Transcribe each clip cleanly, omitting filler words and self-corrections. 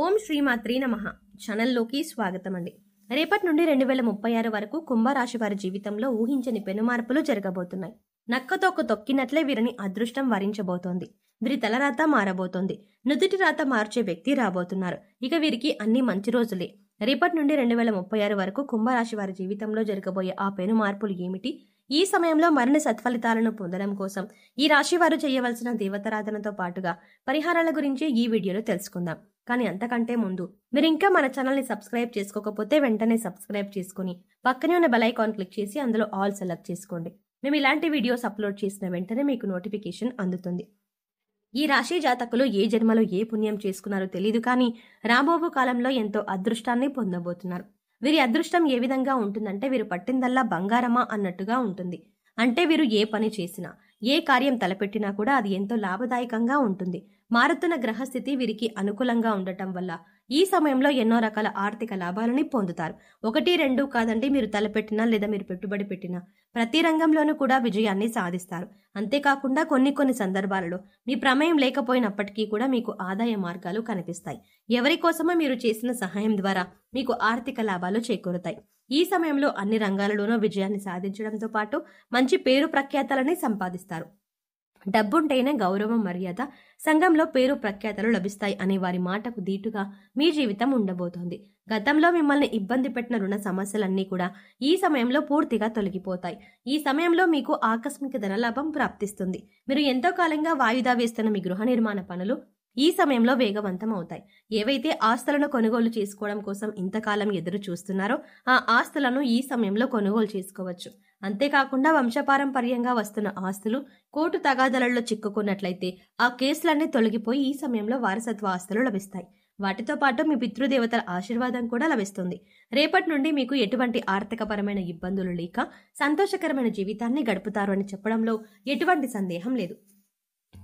ఓం శ్రీమాత్రీ నమః ఛానల్లోకి స్వాగతం అండి. రేపటి నుండి 2036 వరకు కుంభరాశి వారి జీవితంలో ఊహించని పెనుమార్పులు జరగబోతున్నాయి. నక్కతోక తొక్కినట్లే వీరిని అదృష్టం వరించబోతోంది. వీరి తలరాత మారబోతోంది. నుదుటి రాత మార్చే వ్యక్తి రాబోతున్నారు. ఇక వీరికి అన్ని మంచి రోజులే. రేపటి నుండి 2036 వరకు కుంభరాశి వారి జీవితంలో జరగబోయే ఆ పెను మార్పులు ఏమిటి? ఈ సమయంలో మరిన్ని సత్ఫలితాలను పొందడం కోసం ఈ రాశి వారు చేయవలసిన దేవతారాధనతో పాటుగా పరిహారాల గురించి ఈ వీడియోలో తెలుసుకుందాం. కానీ అంతకంటే ముందు మీరు ఇంకా మన ఛానల్ని సబ్స్క్రైబ్ చేసుకోకపోతే వెంటనే సబ్స్క్రైబ్ చేసుకుని పక్కనే ఉన్న బెల్ ఐకాన్ క్లిక్ చేసి అందులో ఆల్ సెలెక్ట్ చేసుకోండి. మేము ఇలాంటి వీడియోస్ అప్లోడ్ చేసిన వెంటనే మీకు నోటిఫికేషన్ అందుతుంది. ఈ రాశి జాతకులు ఏ జన్మలో ఏ పుణ్యం చేసుకున్నారో తెలియదు, కానీ రాబోవు కాలంలో ఎంతో అదృష్టాన్ని పొందబోతున్నారు. వీరి అదృష్టం ఏ విధంగా ఉంటుందంటే వీరు పట్టిందల్లా బంగారమా అన్నట్టుగా ఉంటుంది. అంటే వీరు ఏ పని చేసినా, ఏ కార్యం తలపెట్టినా కూడా అది ఎంతో లాభదాయకంగా ఉంటుంది. మారుతున్న గ్రహస్థితి వీరికి అనుకూలంగా ఉండటం వల్ల ఈ సమయంలో ఎన్నో రకాల ఆర్థిక లాభాలని పొందుతారు. 1, 2 కాదండి, మీరు తలపెట్టినా లేదా మీరు పెట్టుబడి పెట్టినా ప్రతి రంగంలోనూ కూడా విజయాన్ని సాధిస్తారు. అంతేకాకుండా కొన్ని సందర్భాలలో మీ ప్రమేయం లేకపోయినప్పటికీ కూడా మీకు ఆదాయ మార్గాలు కనిపిస్తాయి. ఎవరి కోసమో మీరు చేసిన సహాయం ద్వారా మీకు ఆర్థిక లాభాలు చేకూరుతాయి. ఈ సమయంలో అన్ని రంగాలలోనూ విజయాన్ని సాధించడంతో పాటు మంచి పేరు ప్రఖ్యాతలని సంపాదిస్తారు. డబ్బుంటేనే గౌరవం, మర్యాద, సంఘంలో పేరు ప్రఖ్యాతలు లభిస్తాయి అనే వారి మాటకు దీటుగా మీ జీవితం ఉండబోతోంది. గతంలో మిమ్మల్ని ఇబ్బంది పెట్టిన రుణ సమస్యలన్నీ కూడా ఈ సమయంలో పూర్తిగా తొలగిపోతాయి. ఈ సమయంలో మీకు ఆకస్మిక ధనలాభం ప్రాప్తిస్తుంది. మీరు ఎంతో కాలంగా వాయిదా వేస్తున్న మీ గృహ నిర్మాణ పనులు ఈ సమయంలో వేగవంతం అవుతాయి. ఏవైతే ఆస్తులను కొనుగోలు చేసుకోవడం కోసం ఇంతకాలం ఎదురు చూస్తున్నారో ఆ ఆస్తులను ఈ సమయంలో కొనుగోలు చేసుకోవచ్చు. అంతేకాకుండా వంశపారంపర్యంగా వస్తున్న ఆస్తులు కోర్టు తగాదాలలో చిక్కుకున్నట్లయితే ఆ కేసులన్నీ తొలగిపోయి ఈ సమయంలో వారసత్వ ఆస్తులు లభిస్తాయి. వాటితో పాటు మీ పితృదేవతల ఆశీర్వాదం కూడా లభిస్తుంది. రేపటి నుండి మీకు ఎటువంటి ఆర్థికపరమైన ఇబ్బందులు లేక సంతోషకరమైన జీవితాన్ని గడుపుతారు అని చెప్పడంలో ఎటువంటి సందేహం లేదు.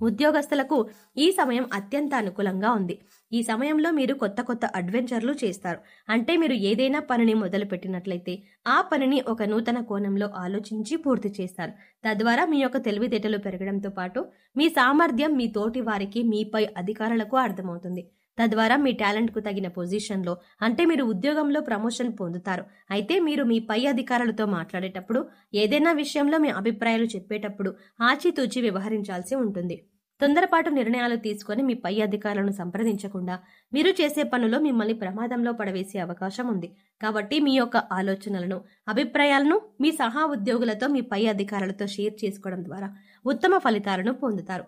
ఉద్యోగస్తులకు ఈ సమయం అత్యంత అనుకూలంగా ఉంది. ఈ సమయంలో మీరు కొత్త అడ్వెంచర్లు చేస్తారు. అంటే మీరు ఏదైనా పనిని మొదలు పెట్టినట్లయితే ఆ పనిని ఒక నూతన కోణంలో ఆలోచించి పూర్తి చేస్తారు. తద్వారా మీ యొక్క తెలివితేటలు పెరగడంతో పాటు మీ సామర్థ్యం మీ తోటి వారికి, మీపై అధికారులకు అర్థమవుతుంది. తద్వారా మీ టాలెంట్కు తగిన పొజిషన్లో, అంటే మీరు ఉద్యోగంలో ప్రమోషన్ పొందుతారు. అయితే మీరు మీ పై అధికారులతో మాట్లాడేటప్పుడు, ఏదైనా విషయంలో మీ అభిప్రాయాలు చెప్పేటప్పుడు ఆచితూచి వ్యవహరించాల్సి ఉంటుంది. తొందరపాటు నిర్ణయాలు తీసుకొని మీ పై అధికారులను సంప్రదించకుండా మీరు చేసే పనుల్లో మిమ్మల్ని ప్రమాదంలో పడవేసే అవకాశం ఉంది. కాబట్టి మీ యొక్క ఆలోచనలను, అభిప్రాయాలను మీ సహా ఉద్యోగులతో, మీ పై అధికారులతో షేర్ చేసుకోవడం ద్వారా ఉత్తమ ఫలితాలను పొందుతారు.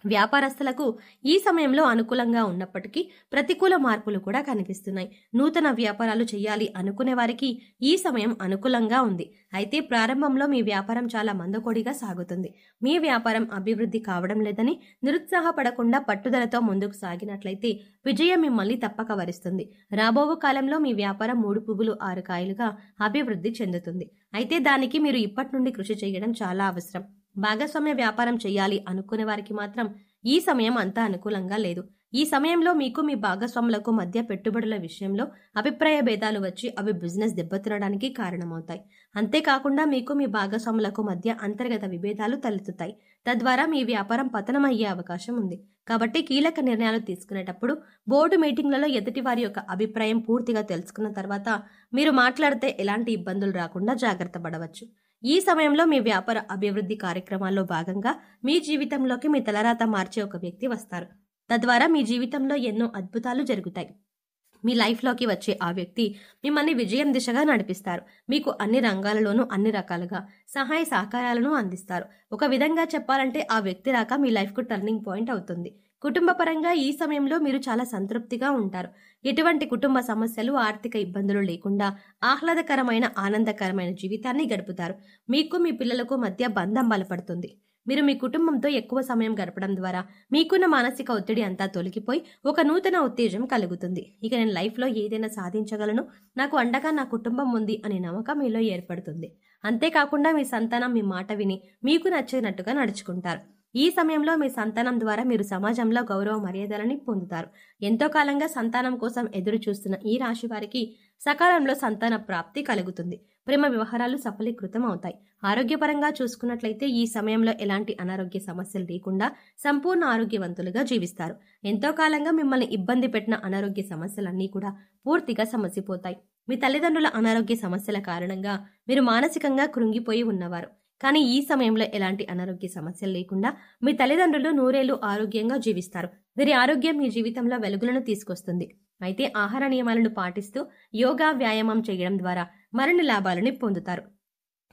వ్యాపారస్తులకు ఈ సమయంలో అనుకూలంగా ఉన్నప్పటికీ ప్రతికూల మార్పులు కూడా కనిపిస్తున్నాయి. నూతన వ్యాపారాలు చేయాలి అనుకునే వారికి ఈ సమయం అనుకూలంగా ఉంది. అయితే ప్రారంభంలో మీ వ్యాపారం చాలా మందకొడిగా సాగుతుంది. మీ వ్యాపారం అభివృద్ధి కావడం లేదని నిరుత్సాహపడకుండా పట్టుదలతో ముందుకు సాగినట్లయితే విజయం మిమ్మల్ని తప్పక వరిస్తుంది. రాబోవు కాలంలో మీ వ్యాపారం 3 పువ్వులు 6 కాయలుగా అభివృద్ధి చెందుతుంది. అయితే దానికి మీరు ఇప్పటి నుండి కృషి చేయడం చాలా అవసరం. భాగస్వామ్య వ్యాపారం చేయాలి అనుకునే వారికి మాత్రం ఈ సమయం అంతా అనుకూలంగా లేదు. ఈ సమయంలో మీకు మీ భాగస్వాములకు మధ్య పెట్టుబడుల విషయంలో అభిప్రాయ భేదాలు వచ్చి అవి బిజినెస్ దెబ్బతినడానికి కారణమవుతాయి. అంతేకాకుండా మీకు మీ భాగస్వాములకు మధ్య అంతర్గత విభేదాలు తలెత్తుతాయి. తద్వారా మీ వ్యాపారం పతనమయ్యే అవకాశం ఉంది. కాబట్టి కీలక నిర్ణయాలు తీసుకునేటప్పుడు బోర్డు మీటింగ్లలో ఎదుటి వారి యొక్క అభిప్రాయం పూర్తిగా తెలుసుకున్న తర్వాత మీరు మాట్లాడితే ఎలాంటి ఇబ్బందులు రాకుండా జాగ్రత్త పడవచ్చు. ఈ సమయంలో మీ వ్యాపార అభివృద్ధి కార్యక్రమాల్లో భాగంగా మీ జీవితంలోకి మీ తలరాత మార్చే ఒక వ్యక్తి వస్తారు. తద్వారా మీ జీవితంలో ఎన్నో అద్భుతాలు జరుగుతాయి. మీ లైఫ్లోకి వచ్చే ఆ వ్యక్తి మిమ్మల్ని విజయం దిశగా నడిపిస్తారు. మీకు అన్ని రంగాలలోనూ అన్ని రకాలుగా సహాయ సహకారాలను అందిస్తారు. ఒక విధంగా చెప్పాలంటే ఆ వ్యక్తి రాక మీ లైఫ్కు టర్నింగ్ పాయింట్ అవుతుంది. కుటుంబ పరంగా ఈ సమయంలో మీరు చాలా సంతృప్తిగా ఉంటారు. ఎటువంటి కుటుంబ సమస్యలు, ఆర్థిక ఇబ్బందులు లేకుండా ఆహ్లాదకరమైన, ఆనందకరమైన జీవితాన్ని గడుపుతారు. మీకు మీ పిల్లలకు మధ్య బంధం బలపడుతుంది. మీరు మీ కుటుంబంతో ఎక్కువ సమయం గడపడం ద్వారా మీకున్న మానసిక ఒత్తిడి అంతా తొలగిపోయి ఒక నూతన ఉత్తేజం కలుగుతుంది. ఇక నేను లైఫ్లో ఏదైనా సాధించగలను, నాకు అండగా నా కుటుంబం ఉంది అనే నమ్మకం మీలో ఏర్పడుతుంది. అంతేకాకుండా మీ సంతానం మీ మాట విని మీకు నచ్చినట్టుగా నడుచుకుంటారు. ఈ సమయంలో మీ సంతానం ద్వారా మీరు సమాజంలో గౌరవ మర్యాదలని పొందుతారు. ఎంతో కాలంగా సంతానం కోసం ఎదురు చూస్తున్న ఈ రాశి వారికి సకాలంలో సంతాన ప్రాప్తి కలుగుతుంది. ప్రేమ వ్యవహారాలు సఫలీకృతం అవుతాయి. ఆరోగ్యపరంగా చూసుకున్నట్లయితే ఈ సమయంలో ఎలాంటి అనారోగ్య సమస్యలు లేకుండా సంపూర్ణ ఆరోగ్యవంతులుగా జీవిస్తారు. ఎంతో కాలంగా మిమ్మల్ని ఇబ్బంది పెట్టిన అనారోగ్య సమస్యలన్నీ కూడా పూర్తిగా సమసిపోతాయి. మీ తల్లిదండ్రుల అనారోగ్య సమస్యల కారణంగా మీరు మానసికంగా కృంగిపోయి ఉన్నవారు. కానీ ఈ సమయంలో ఎలాంటి అనారోగ్య సమస్యలు లేకుండా మీ తల్లిదండ్రులు నూరేళ్లు ఆరోగ్యంగా జీవిస్తారు. వీరి ఆరోగ్యం మీ జీవితంలో వెలుగులను తీసుకొస్తుంది. అయితే ఆహార నియమాలను పాటిస్తూ యోగా, వ్యాయామం చేయడం ద్వారా మరిన్ని లాభాలను పొందుతారు.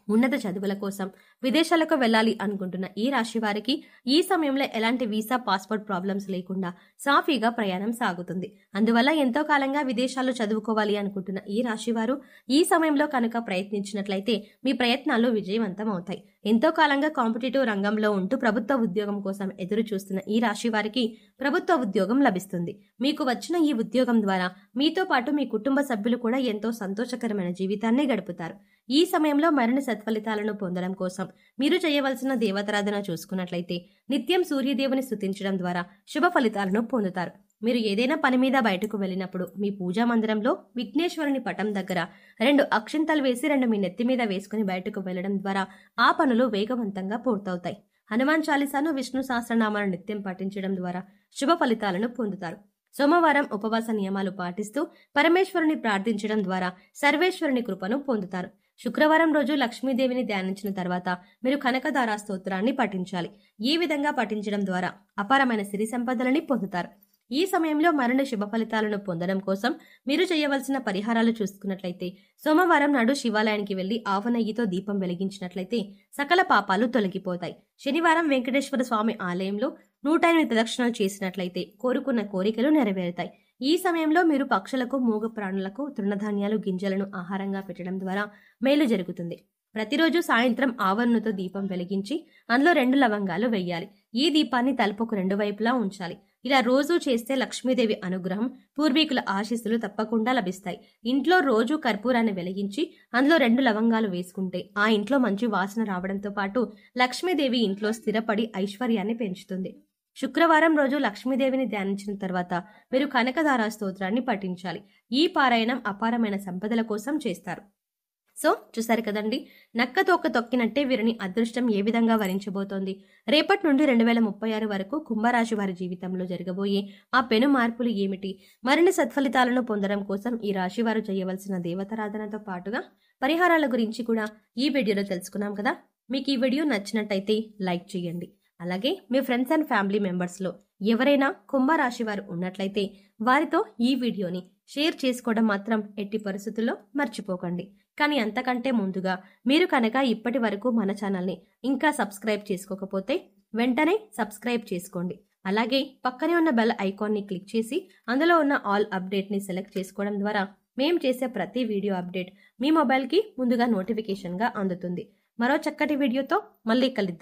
ఉన్నత చదువుల కోసం విదేశాలకు వెళ్ళాలి అనుకుంటున్న ఈ రాశి వారికి ఈ సమయంలో ఎలాంటి వీసా, పాస్పోర్ట్ ప్రాబ్లమ్స్ లేకుండా సాఫీగా ప్రయాణం సాగుతుంది. అందువల్ల ఎంతో కాలంగా విదేశాల్లో చదువుకోవాలి అనుకుంటున్న ఈ రాశి వారు ఈ సమయంలో కనుక ప్రయత్నించినట్లయితే మీ ప్రయత్నాలు విజయవంతం అవుతాయి. ఎంతో కాలంగా కాంపిటేటివ్ రంగంలో ఉంటూ ప్రభుత్వ ఉద్యోగం కోసం ఎదురు చూస్తున్న ఈ రాశి వారికి ప్రభుత్వ ఉద్యోగం లభిస్తుంది. మీకు వచ్చిన ఈ ఉద్యోగం ద్వారా మీతో పాటు మీ కుటుంబ సభ్యులు కూడా ఎంతో సంతోషకరమైన జీవితాన్ని గడుపుతారు. ఈ సమయంలో మరిన్ని సత్ఫలితాలను పొందడం కోసం మీరు చేయవలసిన దేవతారాధన చూసుకున్నట్లయితే నిత్యం సూర్యదేవుని స్తుతించడం ద్వారా శుభ ఫలితాలను పొందుతారు. మీరు ఏదైనా పని మీద బయటకు వెళ్ళినప్పుడు మీ పూజా మందిరంలో విఘ్నేశ్వరుని పటం దగ్గర 2 అక్షింతలు వేసి 2 మీ నెత్తి మీద వేసుకుని బయటకు వెళ్లడం ద్వారా ఆ పనులు వేగవంతంగా పూర్తవుతాయి. హనుమాన్ చాలీసాను, విష్ణు సహస్రనామాలను నిత్యం పఠించడం ద్వారా శుభ ఫలితాలను పొందుతారు. సోమవారం ఉపవాస నియమాలు పాటిస్తూ పరమేశ్వరుని ప్రార్థించడం ద్వారా సర్వేశ్వరుని కృపను పొందుతారు. శుక్రవారం రోజు లక్ష్మీదేవిని ధ్యానించిన తర్వాత మీరు కనకదార స్తోత్రాన్ని పఠించాలి. ఈ విధంగా పఠించడం ద్వారా అపారమైన సిరి సంపదలని పొందుతారు. ఈ సమయంలో మరిన్ని శుభ ఫలితాలను పొందడం కోసం మీరు చేయవలసిన పరిహారాలు చూసుకున్నట్లయితే సోమవారం నాడు శివాలయానికి వెళ్లి ఆవ నెయ్యితో దీపం వెలిగించినట్లయితే సకల పాపాలు తొలగిపోతాయి. శనివారం వెంకటేశ్వర స్వామి ఆలయంలో 108 ప్రదక్షిణలు చేసినట్లయితే కోరుకున్న కోరికలు నెరవేరుతాయి. ఈ సమయంలో మీరు పక్షులకు, మూగ ప్రాణులకు తృణధాన్యాలు, గింజలను ఆహారంగా పెట్టడం ద్వారా మేలు జరుగుతుంది. ప్రతిరోజు సాయంత్రం ఆవరణతో దీపం వెలిగించి అందులో 2 లవంగాలు వెయ్యాలి. ఈ దీపాన్ని తలుపుకు 2 వైపులా ఉంచాలి. ఇలా రోజూ చేస్తే లక్ష్మీదేవి అనుగ్రహం, పూర్వీకుల ఆశీస్సులు తప్పకుండా లభిస్తాయి. ఇంట్లో రోజు కర్పూరాన్ని వెలిగించి అందులో 2 లవంగాలు వేసుకుంటే ఆ ఇంట్లో మంచి వాసన రావడంతో పాటు లక్ష్మీదేవి ఇంట్లో స్థిరపడి ఐశ్వర్యాన్ని పెంచుతుంది. శుక్రవారం రోజు లక్ష్మీదేవిని ధ్యానించిన తర్వాత మీరు కనకదార స్తోత్రాన్ని పఠించాలి. ఈ పారాయణం అపారమైన సంపదల కోసం చేస్తారు. సో చూసారు కదండి, నక్కతోక తొక్కినట్టే వీరిని అదృష్టం ఏ విధంగా వరించబోతోంది. రేపటి నుండి 2036 వరకు కుంభరాశి వారి జీవితంలో జరగబోయే ఆ పెను మార్పులు ఏమిటి, మరిన్ని సత్ఫలితాలను పొందడం కోసం ఈ రాశి వారు చేయవలసిన దేవతారాధనతో పాటుగా పరిహారాల గురించి కూడా ఈ వీడియోలో తెలుసుకున్నాం కదా. మీకు ఈ వీడియో నచ్చినట్టయితే లైక్ చేయండి. అలాగే మీ ఫ్రెండ్స్ అండ్ ఫ్యామిలీ మెంబర్స్లో ఎవరైనా కుంభరాశి వారు ఉన్నట్లయితే వారితో ఈ వీడియోని షేర్ చేసుకోవడం మాత్రం ఎట్టి పరిస్థితుల్లో మర్చిపోకండి. కానీ అంతకంటే ముందుగా మీరు కనుక ఇప్పటి వరకు మన ఛానల్ని ఇంకా సబ్స్క్రైబ్ చేసుకోకపోతే వెంటనే సబ్స్క్రైబ్ చేసుకోండి. అలాగే పక్కనే ఉన్న బెల్ ఐకాన్ని క్లిక్ చేసి అందులో ఉన్న ఆల్ అప్డేట్ని సెలెక్ట్ చేసుకోవడం ద్వారా మేము చేసే ప్రతి వీడియో అప్డేట్ మీ మొబైల్కి ముందుగా నోటిఫికేషన్గా అందుతుంది. మరో చక్కటి వీడియోతో మళ్ళీ కలుద్దాం.